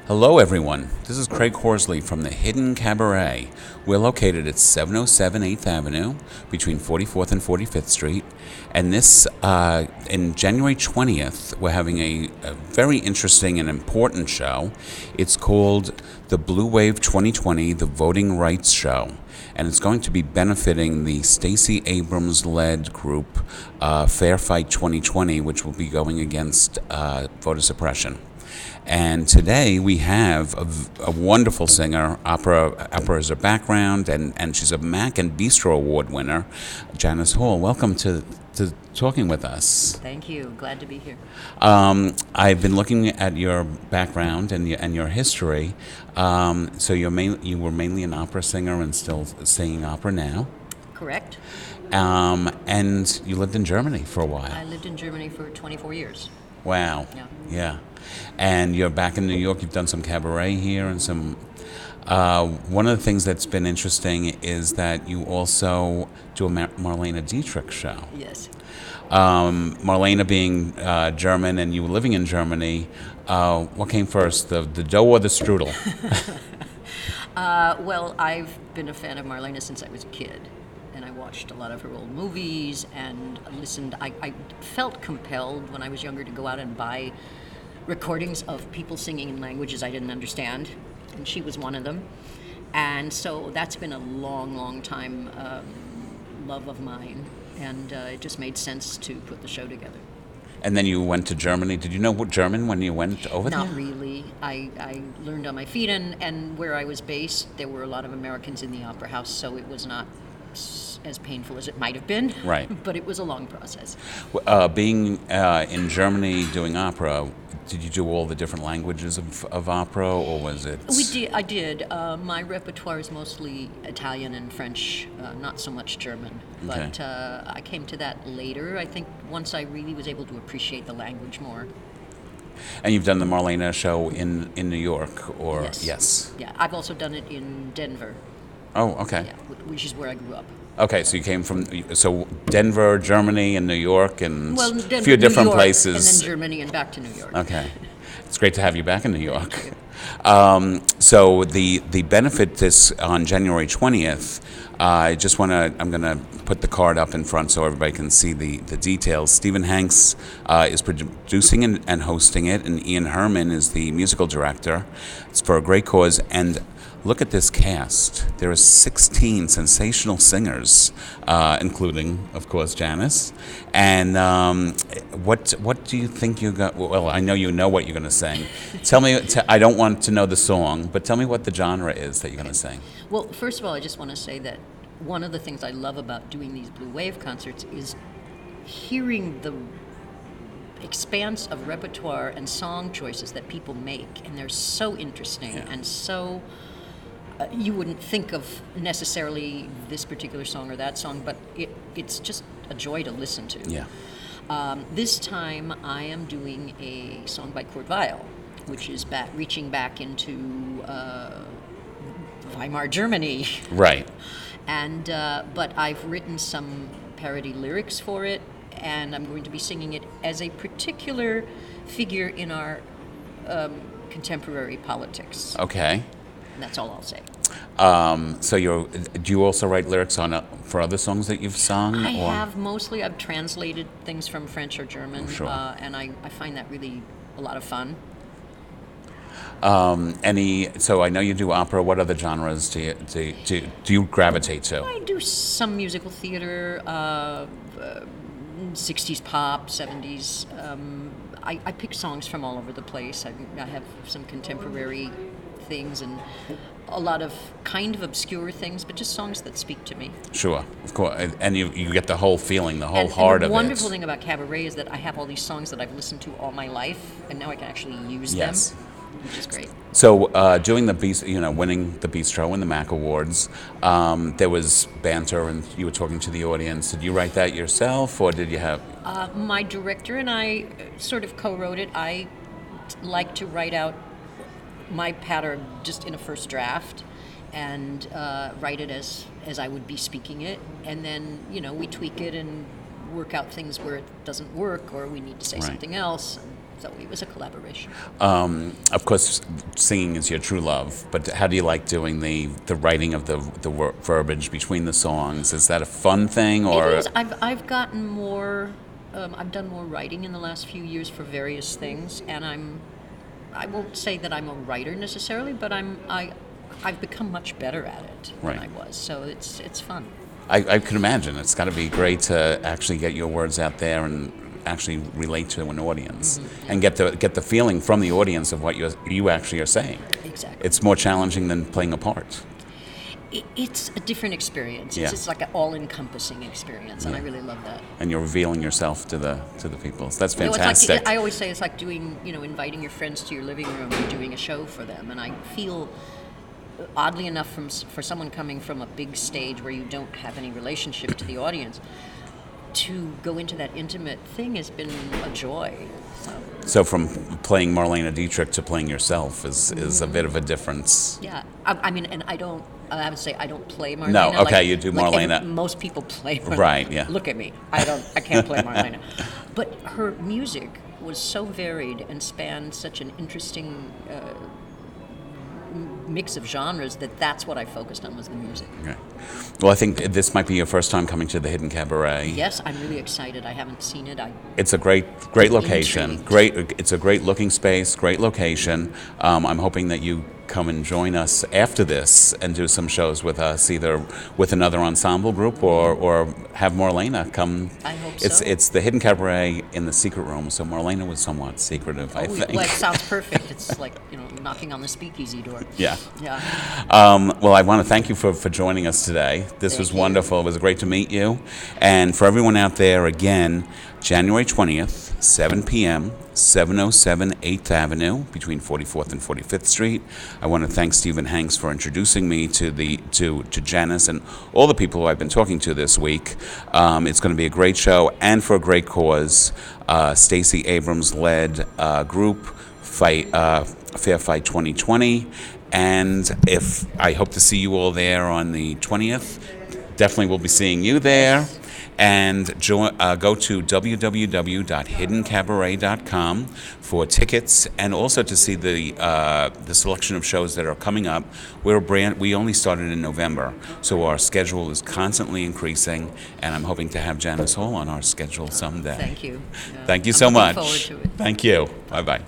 Hello, everyone. This is Craig Horsley from the HIdden Cabaret. We're located at 707 8th Avenue between 44th and 45th Street. And this, in January 20th, we're having a very interesting and important show. It's called the Blue Wave 2020, the Voting Rights Show. And it's going to be benefiting the Stacey Abrams-led group, Fair Fight 2020, which will be going against voter suppression. And today we have a wonderful singer. Opera is her background, and she's a Mac and Bistro Award winner, Janice Hall. Welcome to talking with us. Thank you. Glad to be here. I've been looking at your background and your history. So you were mainly an opera singer and still singing opera now. Correct. And you lived in Germany for a while. I lived in Germany for 24 years. Wow. Yeah. And you're back in New York. You've done some cabaret here and some. One of the things that's been interesting is that you also do a Marlena Dietrich show. Yes. Marlena being German and you living in Germany, what came first, the dough or the strudel? Well, I've been a fan of Marlena since I was a kid. And I watched a lot of her old movies and listened. I felt compelled when I was younger to go out and buy recordings of people singing in languages I didn't understand, and she was one of them. And so that's been a long time love of mine, and it just made sense to put the show together. And then you went to Germany. Did you know what German when you went over there? Not really. I learned on my feet, and where I was based, there were a lot of Americans in the opera house, so it was not as painful as it might have been. Right. But it was a long process. Being in Germany doing opera, did you do all the different languages of opera, or was it? I did. My repertoire is mostly Italian and French, not so much German. But I came to that later, I think, once I really was able to appreciate the language more. And you've done the Marlena show in New York, or? Yes. Yeah, I've also done it in Denver. Oh, okay. Yeah, which is where I grew up. Okay, so you came from Denver, Germany, and New York, and Denver, a few different New York, places. And then Germany and back to New York. Okay, it's great to have you back in New York. So the benefit this on January 20th. I'm going to put the card up in front so everybody can see the details. Stephen Hanks is producing and hosting it, and Ian Herman is the musical director. It's for a great cause, and look at this cast. There are 16 sensational singers, including, of course, Janice. And what do you think you got? Well, I know you know what you're going to sing. Tell me. I don't want to know the song, but tell me what the genre is that you're going to sing. Well, first of all, I just want to say that one of the things I love about doing these Blue Wave concerts is hearing the expanse of repertoire and song choices that people make, and they're so interesting and so. You wouldn't think of necessarily this particular song or that song, but it's just a joy to listen to. Yeah. This time I am doing a song by Kurt Weill, which is reaching back into Weimar Germany. Right. And but I've written some parody lyrics for it, and I'm going to be singing it as a particular figure in our contemporary politics. Okay. That's all I'll say. Do you also write lyrics for other songs that you've sung? I have mostly. I've translated things from French or German, and I find that really a lot of fun. So I know you do opera. What other genres do you gravitate to? I do some musical theater, 60s pop, 70s. I pick songs from all over the place. I have some contemporary things and a lot of kind of obscure things, but just songs that speak to me. Sure, of course. And you get the whole feeling, the whole heart of it. The wonderful thing about cabaret is that I have all these songs that I've listened to all my life, and now I can actually use them, which is great. So doing winning the Bistro and the Mac Awards, there was banter, and you were talking to the audience. Did you write that yourself, or did you have? My director and I sort of co-wrote it. I like to write out my pattern just in a first draft and write it as I would be speaking it, and then we tweak it and work out things where it doesn't work or we need to say something else. So it was a collaboration. Of course, singing is your true love, but how do you like doing the writing of the verbiage between the songs? Is that a fun thing, or? It is. I've gotten more. I've done more writing in the last few years for various things, and I won't say that I'm a writer necessarily, but I've become much better at it than Right. I was. So it's fun. I can imagine it's got to be great to actually get your words out there and actually relate to an audience and get the feeling from the audience of what you actually are saying. Exactly. It's more challenging than playing a part. It's a different experience. Yeah. It's like an all-encompassing experience, and I really love that. And you're revealing yourself to the people. So that's You know, fantastic. it's like, I always say it's like doing, inviting your friends to your living room and doing a show for them. And I feel, oddly enough, for someone coming from a big stage where you don't have any relationship to the audience, to go into that intimate thing has been a joy. So from playing Marlena Dietrich to playing yourself is a bit of a difference. Yeah, I mean, and I would say I don't play Marlena. No, okay, you do Marlena. Most people play Marlena. Right, yeah. Look at me. I can't play Marlena. But her music was so varied and spanned such an interesting mix of genres that's what I focused on, was the music. Okay. Well, I think this might be your first time coming to the Hidden Cabaret. Yes, I'm really excited. I haven't seen it. It's a great location. Intrigued. It's a great looking space. Great location. I'm hoping that you come and join us after this and do some shows with us, either with another ensemble group or have Marlena come. I hope so. It's the Hidden Cabaret in the secret room, so Marlena was somewhat secretive, I think. Well, it sounds perfect. It's like, knocking on the speakeasy door. Yeah. Yeah. Well, I want to thank you for joining us today. This was wonderful. It was great to meet you. And for everyone out there, again, January 20th, 7 p.m., 707 8th Avenue, between 44th and 45th Street. I want to thank Stephen Hanks for introducing me to Janice and all the people who I've been talking to this week. It's going to be a great show and for a great cause. Stacey Abrams led group Fair Fight 2020, and I hope to see you all there on the 20th. Definitely will be seeing you there. And go to www.hiddencabaret.com for tickets and also to see the selection of shows that are coming up. We only started in November, so our schedule is constantly increasing, and I'm hoping to have Janice Hall on our schedule someday. Thank you. Thank you I'm so looking much. forward to it. Thank you. Bye-bye.